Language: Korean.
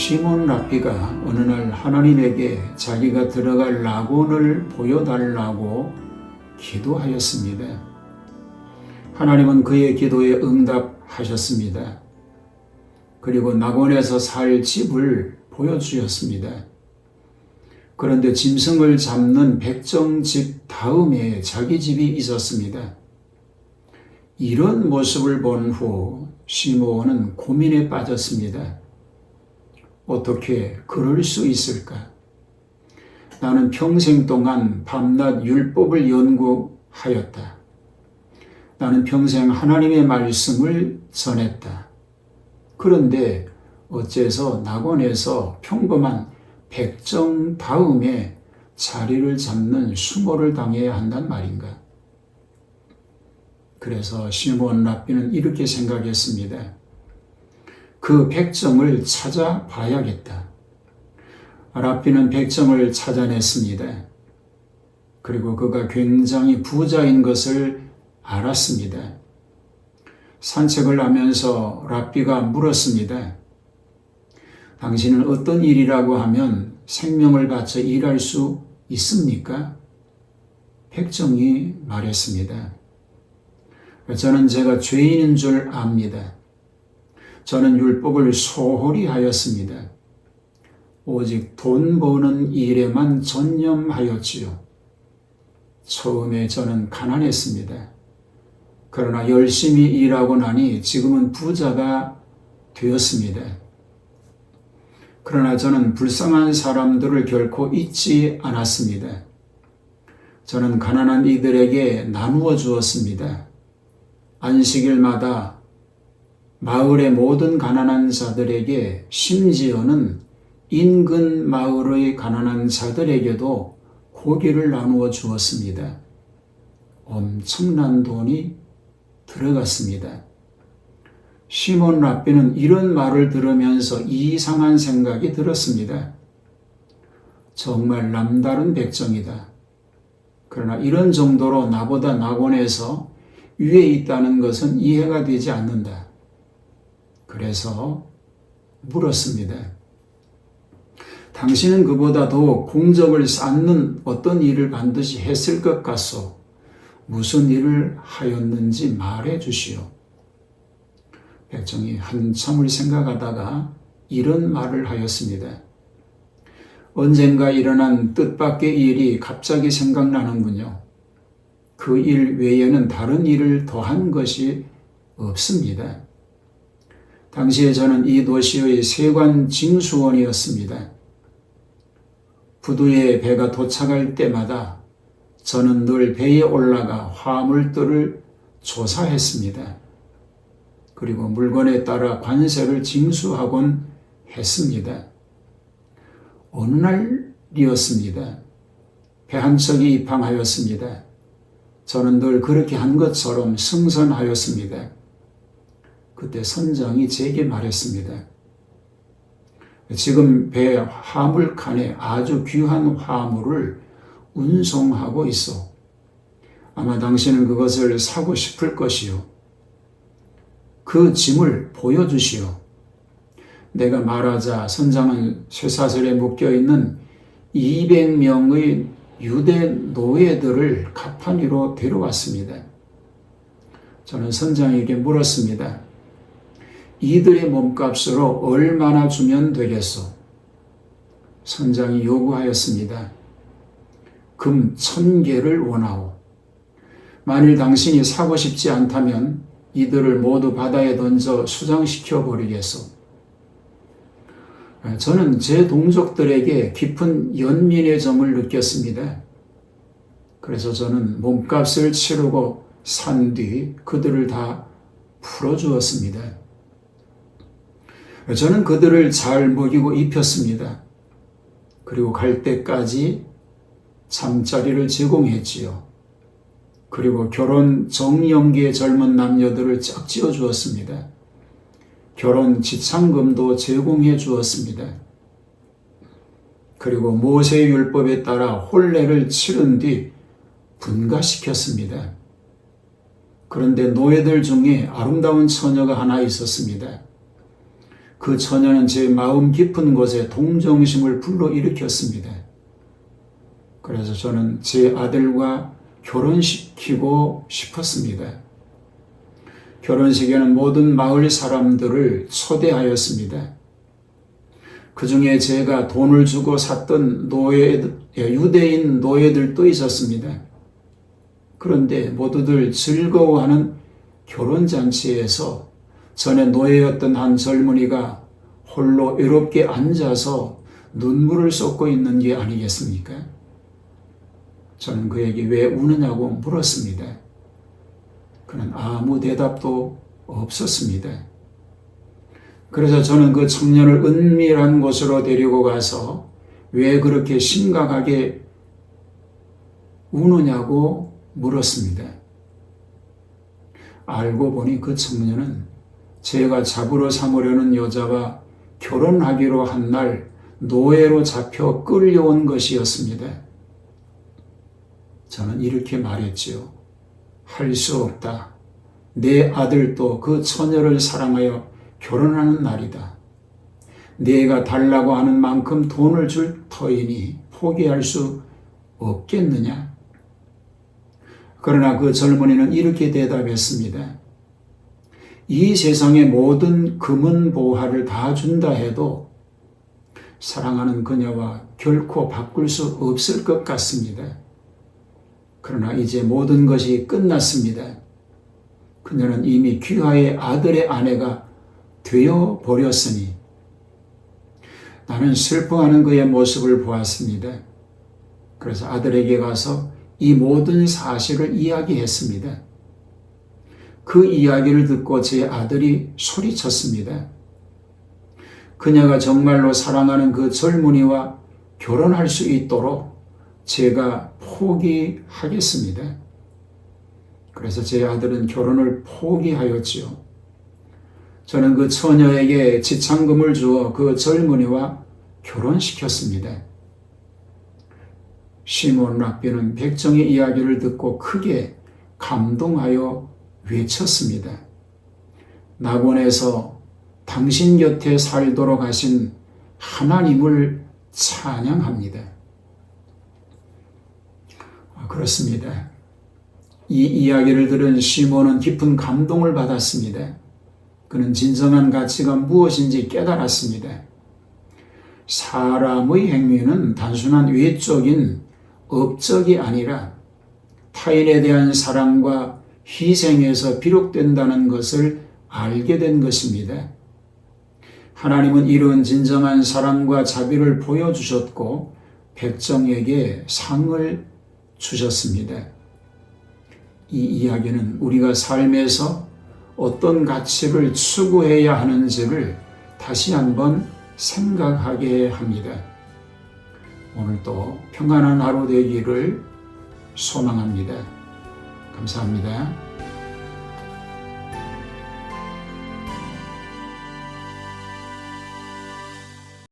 시몬 랍비가 어느 날 하나님에게 자기가 들어갈 낙원을 보여달라고 기도하였습니다. 하나님은 그의 기도에 응답하셨습니다. 그리고 낙원에서 살 집을 보여주셨습니다. 그런데 짐승을 잡는 백정집 다음에 자기 집이 있었습니다. 이런 모습을 본 후 시므온은 고민에 빠졌습니다. 어떻게 그럴 수 있을까? 나는 평생 동안 밤낮 율법을 연구하였다. 나는 평생 하나님의 말씀을 전했다. 그런데 어째서 낙원에서 평범한 백정 다음에 자리를 잡는 수모를 당해야 한단 말인가? 그래서 시므온 랍비는 이렇게 생각했습니다. 그 백정을 찾아봐야겠다. 랍비는 백정을 찾아냈습니다. 그리고 그가 굉장히 부자인 것을 알았습니다. 산책을 하면서 랍비가 물었습니다. 당신은 어떤 일이라고 하면 생명을 바쳐 일할 수 있습니까? 백정이 말했습니다. 저는 제가 죄인인 줄 압니다. 저는 율법을 소홀히 하였습니다. 오직 돈 버는 일에만 전념하였지요. 처음에 저는 가난했습니다. 그러나 열심히 일하고 나니 지금은 부자가 되었습니다. 그러나 저는 불쌍한 사람들을 결코 잊지 않았습니다. 저는 가난한 이들에게 나누어 주었습니다. 안식일마다 마을의 모든 가난한 자들에게, 심지어는 인근 마을의 가난한 자들에게도 고기를 나누어 주었습니다. 엄청난 돈이 들어갔습니다. 시몬 랍비는 이런 말을 들으면서 이상한 생각이 들었습니다. 정말 남다른 백정이다. 그러나 이런 정도로 나보다 낙원에서 위에 있다는 것은 이해가 되지 않는다. 그래서 물었습니다. 당신은 그보다 더 공적을 쌓는 어떤 일을 반드시 했을 것 같소. 무슨 일을 하였는지 말해 주시오. 백정이 한참을 생각하다가 이런 말을 하였습니다. 언젠가 일어난 뜻밖의 일이 갑자기 생각나는군요. 그 일 외에는 다른 일을 더한 것이 없습니다. 당시에 저는 이 도시의 세관 징수원이었습니다. 부두에 배가 도착할 때마다 저는 늘 배에 올라가 화물들을 조사했습니다. 그리고 물건에 따라 관세를 징수하곤 했습니다. 어느 날이었습니다. 배 한 척이 입항하였습니다. 저는 늘 그렇게 한 것처럼 승선하였습니다. 그때 선장이 제게 말했습니다. 지금 배 화물칸에 아주 귀한 화물을 운송하고 있어. 아마 당신은 그것을 사고 싶을 것이요. 그 짐을 보여주시오. 내가 말하자 선장은 쇠사슬에 묶여있는 200명의 유대 노예들을 갑판 위로 데려왔습니다. 저는 선장에게 물었습니다. 이들의 몸값으로 얼마나 주면 되겠소? 선장이 요구하였습니다. 금 1000개를 원하오. 만일 당신이 사고 싶지 않다면 이들을 모두 바다에 던져 수장시켜 버리겠소. 저는 제 동족들에게 깊은 연민의 정을 느꼈습니다. 그래서 저는 몸값을 치르고 산 뒤 그들을 다 풀어주었습니다. 저는 그들을 잘 먹이고 입혔습니다. 그리고 갈 때까지 잠자리를 제공했지요. 그리고 결혼 정년기의 젊은 남녀들을 짝지어 주었습니다. 결혼 지참금도 제공해 주었습니다. 그리고 모세의 율법에 따라 혼례를 치른 뒤 분가시켰습니다. 그런데 노예들 중에 아름다운 처녀가 하나 있었습니다. 그 처녀는 제 마음 깊은 곳에 동정심을 불러일으켰습니다. 그래서 저는 제 아들과 결혼시키고 싶었습니다. 결혼식에는 모든 마을 사람들을 초대하였습니다. 그 중에 제가 돈을 주고 샀던 유대인 노예들도 있었습니다. 그런데 모두들 즐거워하는 결혼잔치에서 전에 노예였던 한 젊은이가 홀로 외롭게 앉아서 눈물을 쏟고 있는 게 아니겠습니까? 저는 그에게 왜 우느냐고 물었습니다. 그는 아무 대답도 없었습니다. 그래서 저는 그 청년을 은밀한 곳으로 데리고 가서 왜 그렇게 심각하게 우느냐고 물었습니다. 알고 보니 그 청년은 제가 잡으러 삼으려는 여자와 결혼하기로 한 날 노예로 잡혀 끌려온 것이었습니다. 저는 이렇게 말했지요. 할 수 없다. 내 아들도 그 처녀를 사랑하여 결혼하는 날이다. 네가 달라고 하는 만큼 돈을 줄 터이니 포기할 수 없겠느냐? 그러나 그 젊은이는 이렇게 대답했습니다. 이 세상의 모든 금은 보화를 다 준다 해도 사랑하는 그녀와 결코 바꿀 수 없을 것 같습니다. 그러나 이제 모든 것이 끝났습니다. 그녀는 이미 귀하의 아들의 아내가 되어 버렸으니 나는 슬퍼하는 그의 모습을 보았습니다. 그래서 아들에게 가서 이 모든 사실을 이야기했습니다. 그 이야기를 듣고 제 아들이 소리쳤습니다. 그녀가 정말로 사랑하는 그 젊은이와 결혼할 수 있도록 제가 포기하겠습니다. 그래서 제 아들은 결혼을 포기하였지요. 저는 그 처녀에게 지참금을 주어 그 젊은이와 결혼시켰습니다. 시몬 랍비는 백정의 이야기를 듣고 크게 감동하여 외쳤습니다. 낙원에서 당신 곁에 살도록 하신 하나님을 찬양합니다. 그렇습니다. 이 이야기를 들은 시몬은 깊은 감동을 받았습니다. 그는 진정한 가치가 무엇인지 깨달았습니다. 사람의 행위는 단순한 외적인 업적이 아니라 타인에 대한 사랑과 희생에서 비롯된다는 것을 알게 된 것입니다. 하나님은 이런 진정한 사랑과 자비를 보여주셨고 백정에게 상을 주셨습니다. 이 이야기는 우리가 삶에서 어떤 가치를 추구해야 하는지를 다시 한번 생각하게 합니다. 오늘도 평안한 하루 되기를 소망합니다. 감사합니다.